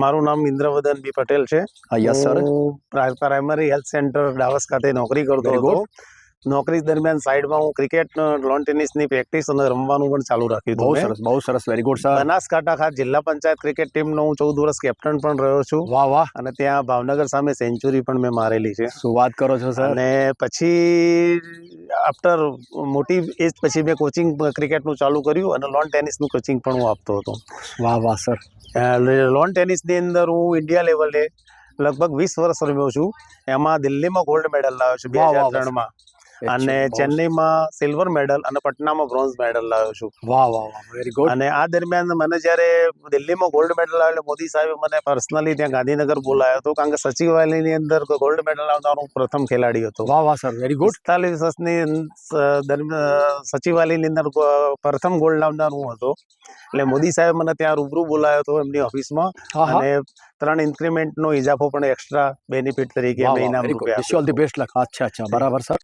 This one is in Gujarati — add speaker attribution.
Speaker 1: મારું નામ ઇન્દ્રવદન બી પટેલ છે.
Speaker 2: Yes sir.
Speaker 1: હું પ્રાઇમરી હેલ્થ સેન્ટર ડાવસ ખાતે નોકરી કરતો
Speaker 2: Very
Speaker 1: હતો.
Speaker 2: good.
Speaker 1: નોકરી દરમિયાન સાઈડમાં હું ક્રિકેટ, લોન ટેનિસની પ્રેક્ટિસ અને રમવાનું પણ ચાલુ રાખ્યું
Speaker 2: બહુ
Speaker 1: હતું.
Speaker 2: સરસ, બહુ સરસ. Very good sir.
Speaker 1: બનાસકાંઠા ખાતે જિલ્લા પંચાયત ક્રિકેટ ટીમનો હું 14 વર્ષ કેપ્ટન પણ રહ્યો છું
Speaker 2: વાહ વાહ,
Speaker 1: અને ત્યાં ભાવનગર સામે સેન્ચુરી પણ મેં મારેલી છે.
Speaker 2: શું વાત કરો છો સર.
Speaker 1: અને પછી આફ્ટર મોટી એજ પછી મેં કોચિંગ ક્રિકેટનું ચાલુ કર્યું અને લોન ટેનિસનું કોચિંગ પણ હું આપતો હતો.
Speaker 2: વાહ વાહ સર.
Speaker 1: લોન ટેનિસની અંદર હું ઇન્ડિયા લેવલે લગભગ 20 વર્ષ રમ્યો છું. એમાં દિલ્હીમાં ગોલ્ડ મેડલ લાવ્યો છું
Speaker 2: વાહ, વાહ,
Speaker 1: 2003માં, અને
Speaker 2: Actually, બહુ
Speaker 1: ચેન્નઈમાં સિલ્વર મેડલ અને પટનામાં બ્રોન્ઝ મેડલ લાવ્યો છું.
Speaker 2: વાહ વાહ વાહ, વેરી ગુડ.
Speaker 1: અને આ દરમિયાન મને જ્યારે દિલ્હીમાં ગોલ્ડ મેડલ આવ્યો એટલે મોદી સાહેબે મને પર્સનલી ત્યાં ગાંધીનગર બોલાયો હતો, કારણ કે સચિવાલયની અંદર ગોલ્ડ મેડલ આવનારો હું પ્રથમ ખેલાડી હતો.
Speaker 2: વાહ વાહ સર, વેરી ગુડ.
Speaker 1: 45 વર્ષની સચિવાલયની અંદર પ્રથમ ગોલ્ડ લાવનાર હું હતો. એટલે મોદી સાહેબ મને ત્યાં રૂબરૂ બોલાયો હતો એમની ઓફિસમાં,
Speaker 2: હા હા,
Speaker 1: અને 3 ઇન્ક્રીમેન્ટનો ઇજાફો પણ એક્સ્ટ્રા બેનિફિટ તરીકે
Speaker 2: વાહ
Speaker 1: મેં
Speaker 2: વાહ,
Speaker 1: ઇનામ
Speaker 2: વેરી ગુડ.
Speaker 1: રૂપે
Speaker 2: વિશ યુ ઓલ ધી
Speaker 1: આપ્યો હતો.
Speaker 2: બેસ્ટ લક. અચ્છા અચ્છા, બરાબર સર.